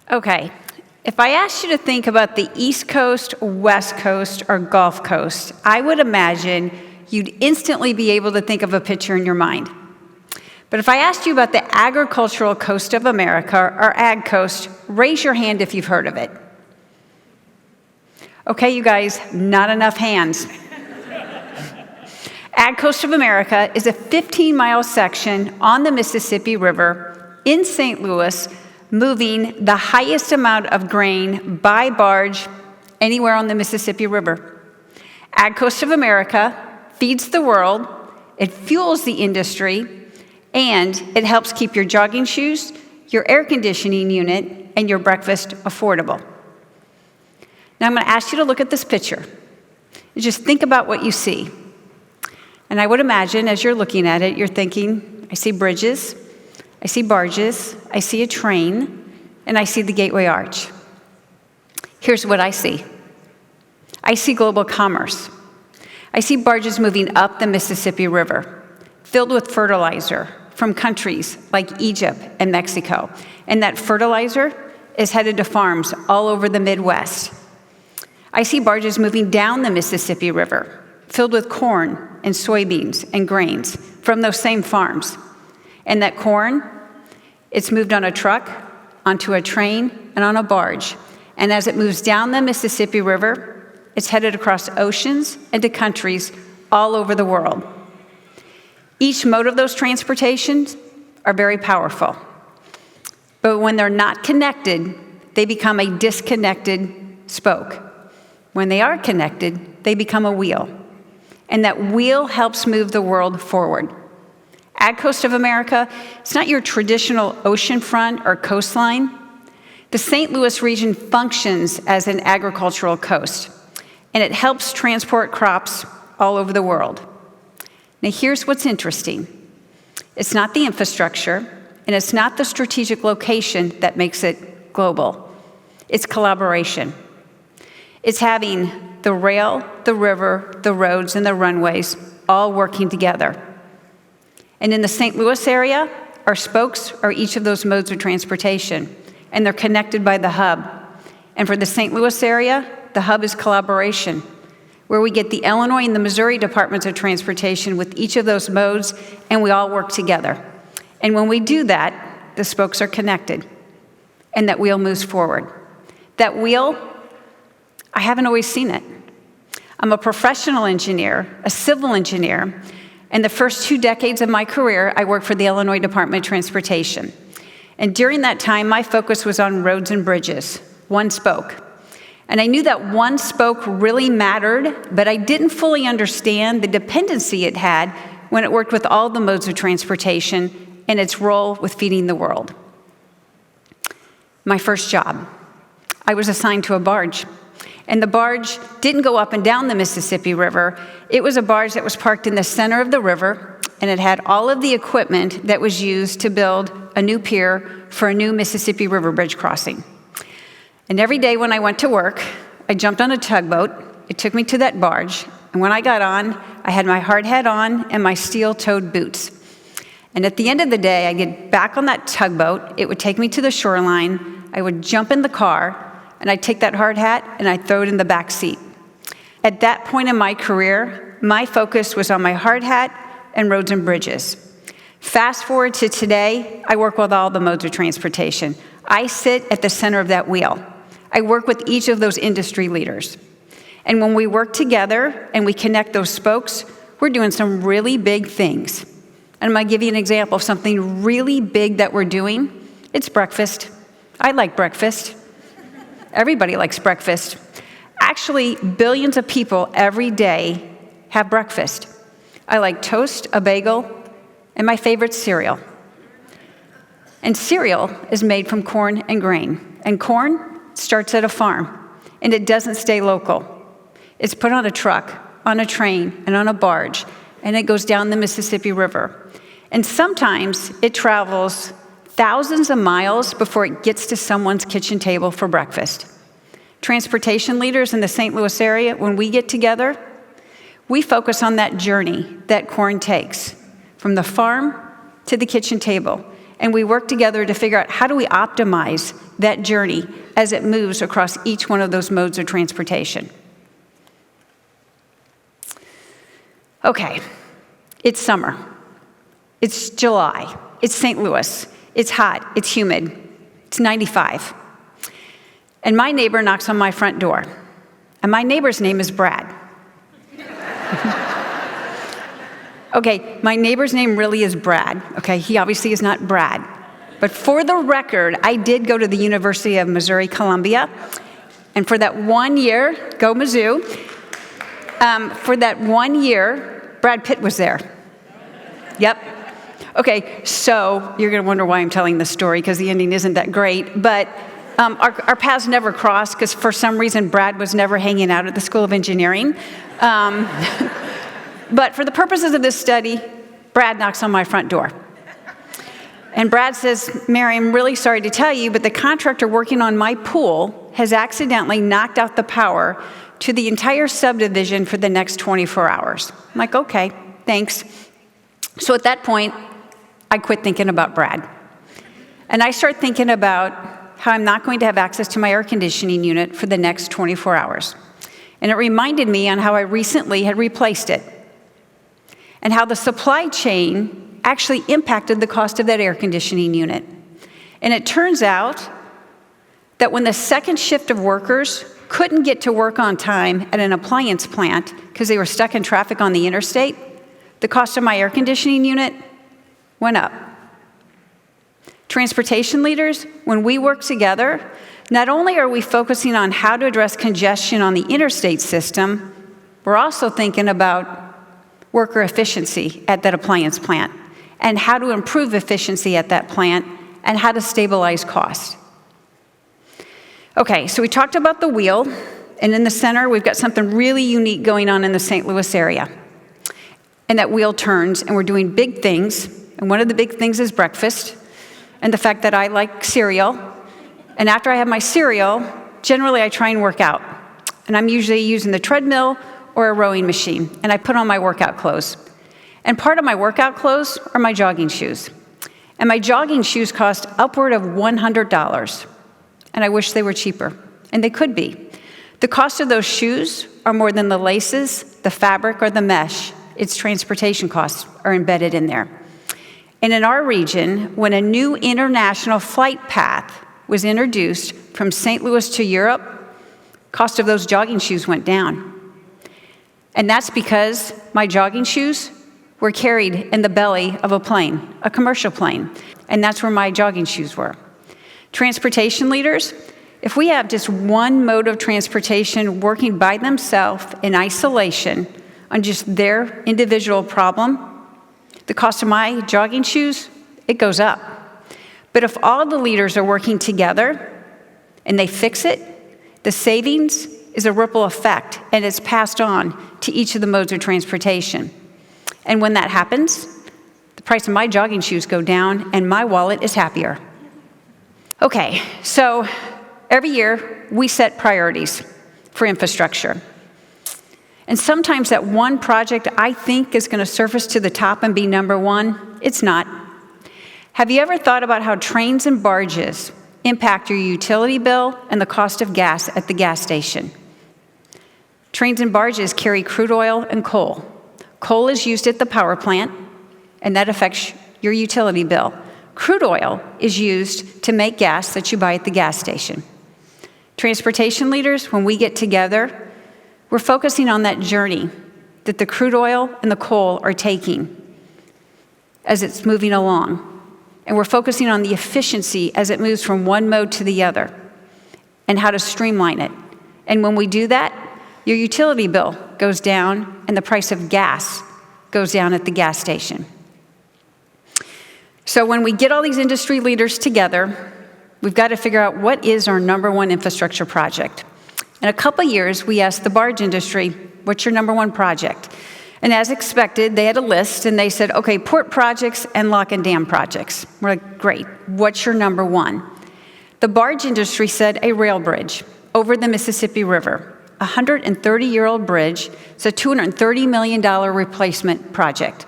Okay, if I asked you to think about the East Coast, West Coast, or Gulf Coast, I would imagine you'd instantly be able to think of a picture in your mind. But if I asked you about the agricultural coast of America, or Ag Coast, raise your hand if you've heard of it. Okay, you guys, not enough hands. Ag Coast of America is a 15-mile section on the Mississippi River in St. Louis, moving the highest amount of grain by barge anywhere on the Mississippi River. Ag Coast of America feeds the world, it fuels the industry, and it helps keep your jogging shoes, your air conditioning unit, and your breakfast affordable. Now I'm going to ask you to look at this picture. And just think about what you see. And I would imagine as you're looking at it, you're thinking, I see bridges, I see barges, I see a train, and I see the Gateway Arch. Here's what I see. I see global commerce. I see barges moving up the Mississippi River, filled with fertilizer from countries like Egypt and Mexico. And that fertilizer is headed to farms all over the Midwest. I see barges moving down the Mississippi River, filled with corn and soybeans and grains from those same farms. And that corn, it's moved on a truck, onto a train, and on a barge. And as it moves down the Mississippi River, it's headed across oceans and to countries all over the world. Each mode of those transportations are very powerful. But when they're not connected, they become a disconnected spoke. When they are connected, they become a wheel. And that wheel helps move the world forward. Ag Coast of America, it's not your traditional oceanfront or coastline. The St. Louis region functions as an agricultural coast, and it helps transport crops all over the world. Now here's what's interesting. It's not the infrastructure, and it's not the strategic location that makes it global. It's collaboration. It's having the rail, the river, the roads, and the runways all working together. And in the St. Louis area, our spokes are each of those modes of transportation, and they're connected by the hub. And for the St. Louis area, the hub is collaboration, where we get the Illinois and the Missouri departments of transportation with each of those modes, and we all work together. And when we do that, the spokes are connected, and that wheel moves forward. That wheel, I haven't always seen it. I'm a professional engineer, a civil engineer, and the first 2 decades of my career, I worked for the Illinois Department of Transportation. And during that time, my focus was on roads and bridges, one spoke. And I knew that one spoke really mattered, but I didn't fully understand the dependency it had when it worked with all the modes of transportation and its role with feeding the world. My first job, I was assigned to a barge. And the barge didn't go up and down the Mississippi River. It was a barge that was parked in the center of the river, and it had all of the equipment that was used to build a new pier for a new Mississippi River bridge crossing. And every day when I went to work, I jumped on a tugboat. It took me to that barge. And when I got on, I had my hard hat on and my steel-toed boots. And at the end of the day, I'd get back on that tugboat. It would take me to the shoreline. I would jump in the car, and I'd take that hard hat and I'd throw it in the back seat. At that point in my career, my focus was on my hard hat and roads and bridges. Fast forward to today, I work with all the modes of transportation. I sit at the center of that wheel. I work with each of those industry leaders. And when we work together and we connect those spokes, we're doing some really big things. And I'm going to give you an example of something really big that we're doing. It's breakfast. I like breakfast. Everybody likes breakfast. Actually, billions of people every day have breakfast. I like toast, a bagel, and my favorite cereal. And cereal is made from corn and grain. And corn starts at a farm, and it doesn't stay local. It's put on a truck, on a train, and on a barge, and it goes down the Mississippi River. And sometimes it travels thousands of miles before it gets to someone's kitchen table for breakfast. Transportation leaders in the St. Louis area, when we get together, we focus on that journey that corn takes from the farm to the kitchen table. And we work together to figure out how do we optimize that journey as it moves across each one of those modes of transportation. Okay, it's summer. It's July. It's St. Louis. It's hot. It's humid. It's 95. And my neighbor knocks on my front door. And my neighbor's name is Brad. Okay, my neighbor's name really is Brad. Okay, he obviously is not Brad. But for the record, I did go to the University of Missouri-Columbia. And for that 1 year, go Mizzou, for that 1 year, Brad Pitt was there. Yep. Okay, so you're going to wonder why I'm telling this story, because the ending isn't that great. But our paths never crossed, because for some reason, Brad was never hanging out at the School of Engineering. But for the purposes of this study, Brad knocks on my front door. And Brad says, Mary, I'm really sorry to tell you, but the contractor working on my pool has accidentally knocked out the power to the entire subdivision for the next 24 hours. I'm like, okay, thanks. So at that point, I quit thinking about Brad. And I start thinking about how I'm not going to have access to my air conditioning unit for the next 24 hours. And it reminded me on how I recently had replaced it, and how the supply chain actually impacted the cost of that air conditioning unit. And it turns out that when the second shift of workers couldn't get to work on time at an appliance plant because they were stuck in traffic on the interstate, the cost of my air conditioning unit went up. Transportation leaders, when we work together, not only are we focusing on how to address congestion on the interstate system, we're also thinking about worker efficiency at that appliance plant, and how to improve efficiency at that plant, and how to stabilize costs. Okay, so we talked about the wheel, and in the center, we've got something really unique going on in the St. Louis area. And that wheel turns, and we're doing big things, and one of the big things is breakfast, and the fact that I like cereal. And after I have my cereal, generally I try and work out. And I'm usually using the treadmill or a rowing machine, and I put on my workout clothes. And part of my workout clothes are my jogging shoes. And my jogging shoes cost upward of $100. And I wish they were cheaper, and they could be. The cost of those shoes are more than the laces, the fabric, or the mesh. Its transportation costs are embedded in there. And in our region, when a new international flight path was introduced from St. Louis to Europe, cost of those jogging shoes went down. And that's because my jogging shoes were carried in the belly of a plane, a commercial plane. And that's where my jogging shoes were. Transportation leaders, if we have just one mode of transportation working by themselves in isolation on just their individual problem, the cost of my jogging shoes, it goes up. But if all the leaders are working together and they fix it, the savings is a ripple effect, and it's passed on to each of the modes of transportation. And when that happens, the price of my jogging shoes go down, and my wallet is happier. Okay, so every year we set priorities for infrastructure. And sometimes that one project I think is going to surface to the top and be number one, it's not. Have you ever thought about how trains and barges impact your utility bill and the cost of gas at the gas station? Trains and barges carry crude oil and coal. Coal is used at the power plant, and that affects your utility bill. Crude oil is used to make gas that you buy at the gas station. Transportation leaders, when we get together, we're focusing on that journey that the crude oil and the coal are taking as it's moving along. And we're focusing on the efficiency as it moves from one mode to the other and how to streamline it. And when we do that, your utility bill goes down and the price of gas goes down at the gas station. So when we get all these industry leaders together, we've got to figure out what is our number one infrastructure project. In a couple years, we asked the barge industry, what's your number one project? And as expected, they had a list, and they said, okay, port projects and lock and dam projects. We're like, great, what's your number one? The barge industry said a rail bridge over the Mississippi River, a 130-year-old bridge. It's a $230 million replacement project.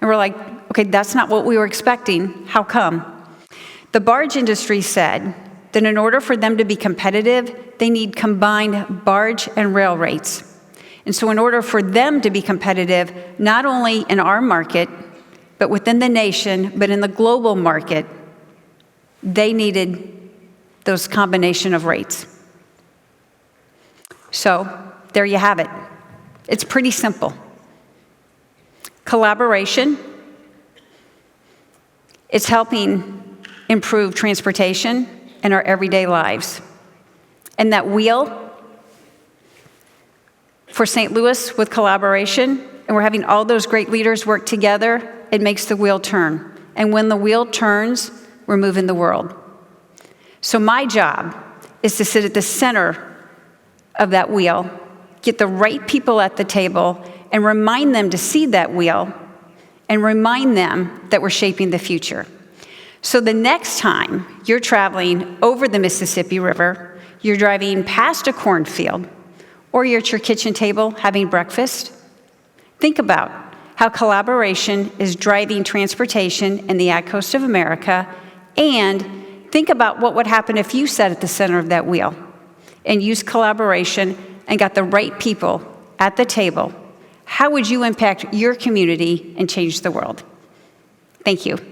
And we're like, okay, that's not what we were expecting. How come? The barge industry said that in order for them to be competitive, they need combined barge and rail rates. And so in order for them to be competitive, not only in our market, but within the nation, but in the global market, they needed those combination of rates. So there you have it. It's pretty simple. Collaboration. It's helping improve transportation in our everyday lives. And that wheel for St. Louis with collaboration, and we're having all those great leaders work together, it makes the wheel turn. And when the wheel turns, we're moving the world. So my job is to sit at the center of that wheel, get the right people at the table, and remind them to see that wheel, and remind them that we're shaping the future. So the next time you're traveling over the Mississippi River, you're driving past a cornfield, or you're at your kitchen table having breakfast, think about how collaboration is driving transportation in the Ag Coast of America, and think about what would happen if you sat at the center of that wheel and used collaboration and got the right people at the table. How would you impact your community and change the world? Thank you.